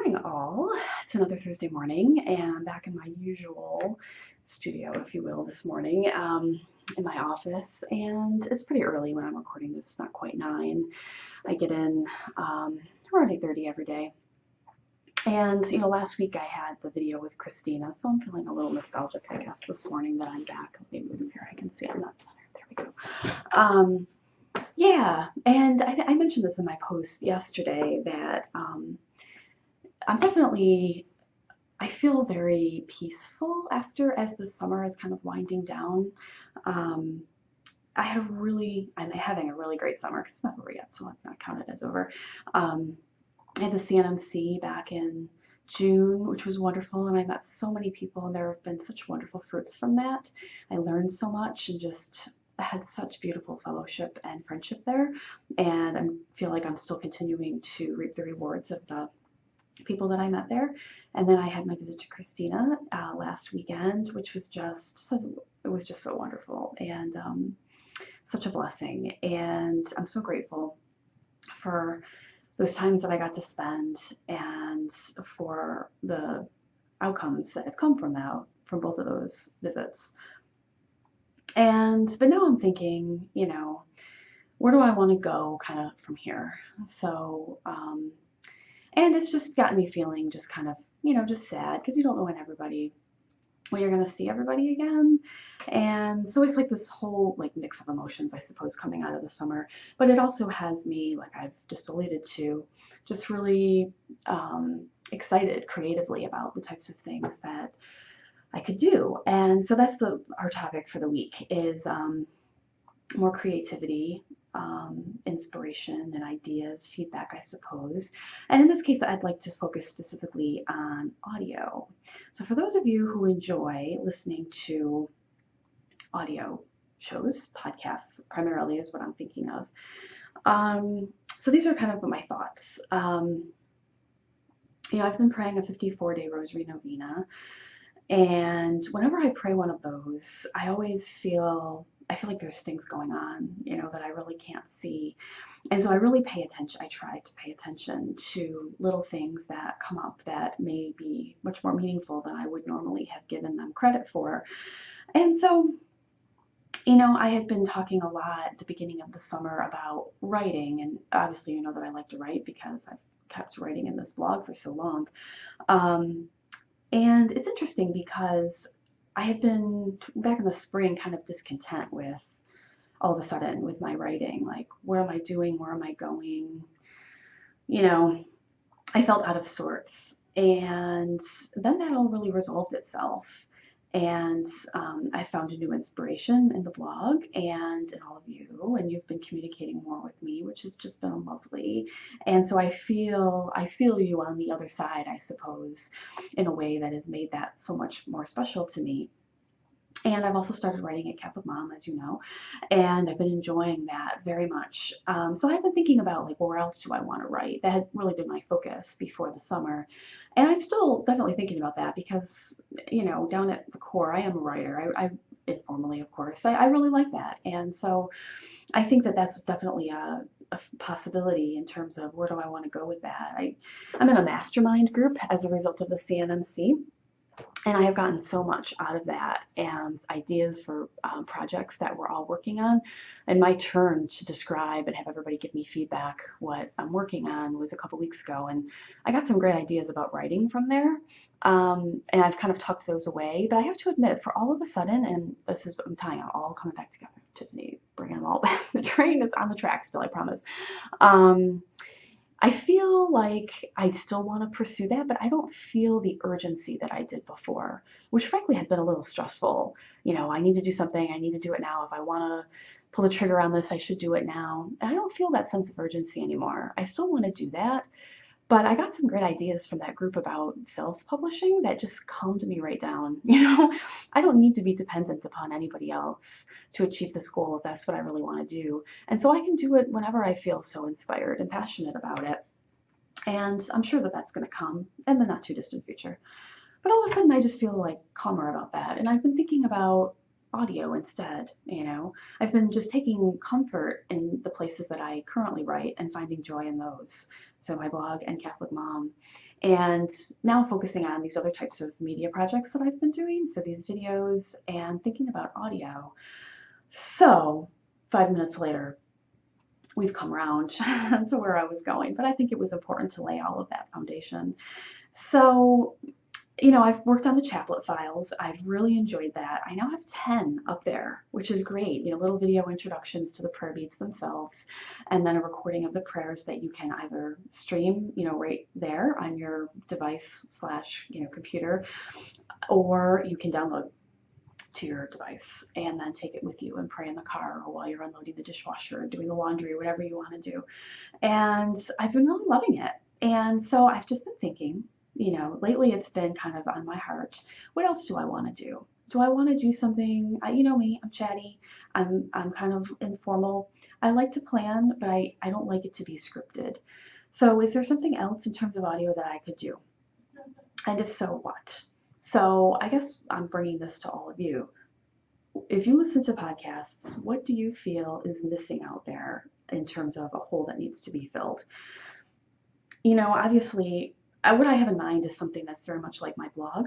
morning, all. It's another Thursday morning, and I'm back in my usual studio, if you will, this morning in my office. And it's pretty early when I'm recording this. It's not quite 9. I get in around 8:30 every day. And, last week I had the video with Christina, so I'm feeling a little nostalgic, I guess, this morning that I'm back. Let me move here. I can see I'm not centered. There we go. Yeah, and I mentioned this in my post yesterday that I feel very peaceful as the summer is kind of winding down. Um, I'm having a really great summer because it's not over yet, so let's not count it as over. I had the CNMC back in June, which was wonderful, and I met so many people, and there have been such wonderful fruits from that. I learned so much and just had such beautiful fellowship and friendship there, and I feel like I'm still continuing to reap the rewards of the people that I met there. And then I had my visit to Christina last weekend, which was just so wonderful and such a blessing. And I'm so grateful for those times that I got to spend and for the outcomes that have come from both of those visits. But now I'm thinking, where do I want to go kind of from here? So, and it's just gotten me feeling just kind of, just sad because you don't know when you're going to see everybody again. And so it's like this whole mix of emotions, I suppose, coming out of the summer. But it also has me, like I've just alluded to, just really excited creatively about the types of things that I could do. And so that's our topic for the week is more creativity, inspiration and ideas, feedback, I suppose. And in this case, I'd like to focus specifically on audio. So for those of you who enjoy listening to audio shows, podcasts primarily is what I'm thinking of. So these are kind of my thoughts. I've been praying a 54-day rosary novena. And whenever I pray one of those, I feel like there's things going on, that I really can't see. And so I really pay attention. I try to pay attention to little things that come up that may be much more meaningful than I would normally have given them credit for. And so, I had been talking a lot at the beginning of the summer about writing. And obviously, you know that I like to write because I've kept writing in this blog for so long. And it's interesting because I had been back in the spring kind of discontent with all of a sudden with my writing, like what am I doing? Where am I going? I felt out of sorts. And then that all really resolved itself. And I found a new inspiration in the blog and in all of you, and you've been communicating more with me, which has just been lovely. And so I feel you on the other side, I suppose, in a way that has made that so much more special to me. And I've also started writing at Catholic Mom, as you know, and I've been enjoying that very much. So I've been thinking about where else do I want to write? That had really been my focus before the summer. And I'm still definitely thinking about that because, down at the core, I am a writer. I informally, of course, I really like that. And so I think that that's definitely a possibility in terms of where do I want to go with that. I'm in a mastermind group as a result of the CNMC. And I have gotten so much out of that and ideas for projects that we're all working on. And my turn to describe and have everybody give me feedback what I'm working on was a couple weeks ago. And I got some great ideas about writing from there. And I've kind of tucked those away. But I have to admit, for all of a sudden, and this is what I'm tying it all coming back together, Tiffany, bringing them all back. The train is on the track still, I promise. I feel like I still want to pursue that, but I don't feel the urgency that I did before, which frankly had been a little stressful. I need to do something. I need to do it now. If I want to pull the trigger on this, I should do it now. And I don't feel that sense of urgency anymore. I still want to do that, but I got some great ideas from that group about self-publishing that just calmed me right down. I don't need to be dependent upon anybody else to achieve this goal if that's what I really want to do. And so I can do it whenever I feel so inspired and passionate about it. And I'm sure that that's going to come in the not too distant future. But all of a sudden, I just feel calmer about that. And I've been thinking about audio instead. I've been just taking comfort in the places that I currently write and finding joy in those. So my blog and Catholic Mom. And now focusing on these other types of media projects that I've been doing. So these videos and thinking about audio. So 5 minutes later, we've come around to where I was going, but I think it was important to lay all of that foundation. So, I've worked on the chaplet files. I've really enjoyed that. I now have 10 up there, which is great. Little video introductions to the prayer beads themselves, and then a recording of the prayers that you can either stream, right there on your device slash, computer, or you can download to your device and then take it with you and pray in the car or while you're unloading the dishwasher or doing the laundry or whatever you want to do. And I've been really loving it. And so I've just been thinking, lately it's been kind of on my heart. What else do I want to do? Do I want to do something? You know me, I'm chatty. I'm kind of informal. I like to plan, but I don't like it to be scripted. So is there something else in terms of audio that I could do? And if so, what? So I guess I'm bringing this to all of you. If you listen to podcasts, what do you feel is missing out there in terms of a hole that needs to be filled? Obviously, what I have in mind is something that's very much like my blog.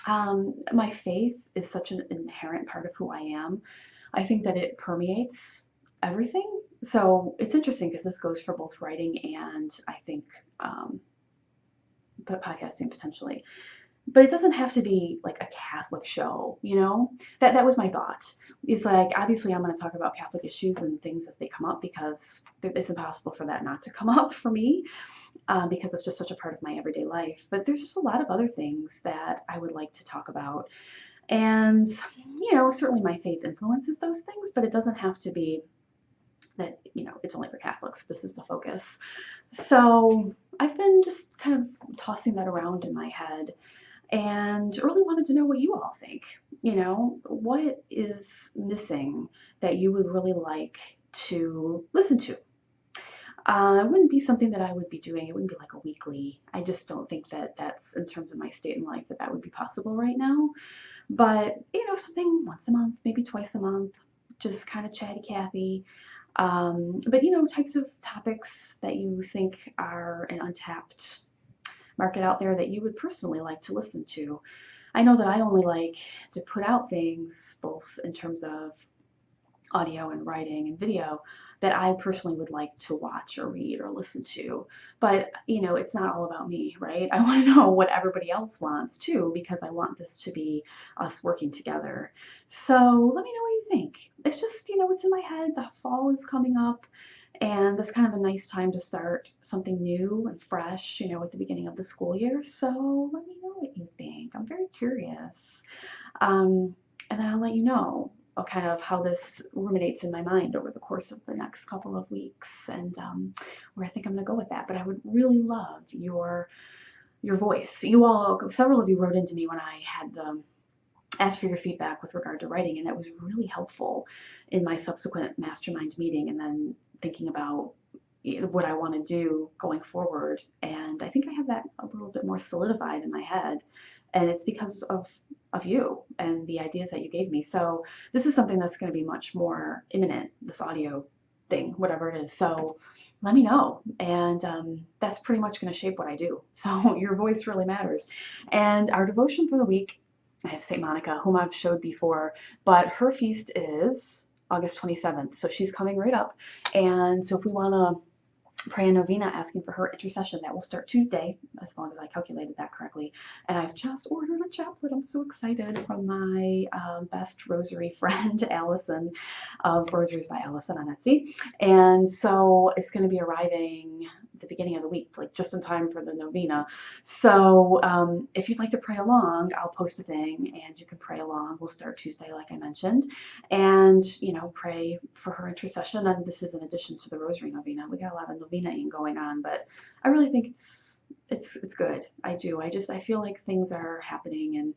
My faith is such an inherent part of who I am. I think that it permeates everything. So it's interesting because this goes for both writing and I think podcasting potentially. But it doesn't have to be like a Catholic show, That was my thought. It's like, obviously I'm going to talk about Catholic issues and things as they come up because it's impossible for that not to come up for me because it's just such a part of my everyday life. But there's just a lot of other things that I would like to talk about. And, certainly my faith influences those things, but it doesn't have to be that, it's only for Catholics. This is the focus. So I've been just kind of tossing that around in my head and really wanted to know what you all think. What is missing that you would really like to listen to? It wouldn't be something that I would be doing. It wouldn't be like a weekly. I just don't think that that's in terms of my state in life that would be possible right now. But, something once a month, maybe twice a month, just kind of chatty Cathy. But, types of topics that you think are an untapped market out there that you would personally like to listen to. I know that I only like to put out things both in terms of audio and writing and video that I personally would like to watch or read or listen to. But, it's not all about me, right? I want to know what everybody else wants too, because I want this to be us working together. So let me know what you think. It's just, it's in my head. The fall is coming up. And that's kind of a nice time to start something new and fresh, at the beginning of the school year. So let me know what you think. I'm very curious. And then I'll let you know kind of how this ruminates in my mind over the course of the next couple of weeks and where I think I'm going to go with that. But I would really love your voice. Several of you wrote into me when I had asked for your feedback with regard to writing, and that was really helpful in my subsequent mastermind meeting and then thinking about what I want to do going forward. And I think I have that a little bit more solidified in my head. And it's because of you and the ideas that you gave me. So this is something that's going to be much more imminent, this audio thing, whatever it is. So let me know. And that's pretty much going to shape what I do. So your voice really matters. And our devotion for the week, I have St. Monica, whom I've showed before, but her feast is August 27th. So she's coming right up. And so if we want to pray a novena asking for her intercession, that will start Tuesday, as long as I calculated that correctly. And I've just ordered a chaplet. I'm so excited, from my best rosary friend, Allison, of Rosaries by Allison on Etsy. And so it's going to be arriving at the beginning of the week, like just in time for the novena. So if you'd like to pray along, I'll post a thing and you can pray along. We'll start Tuesday, like I mentioned, and pray for her intercession. And this is in addition to the rosary novena. We got a lot of novenaing going on, but I really think it's good. I do. I feel like things are happening,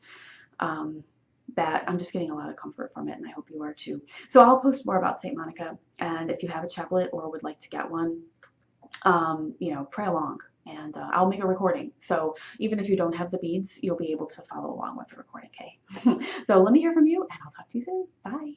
and that I'm just getting a lot of comfort from it, and I hope you are too. So I'll post more about St. Monica, and if you have a chaplet or would like to get one, pray along. and I'll make a recording. So even if you don't have the beads, you'll be able to follow along with the recording, okay? So let me hear from you, and I'll talk to you soon. Bye.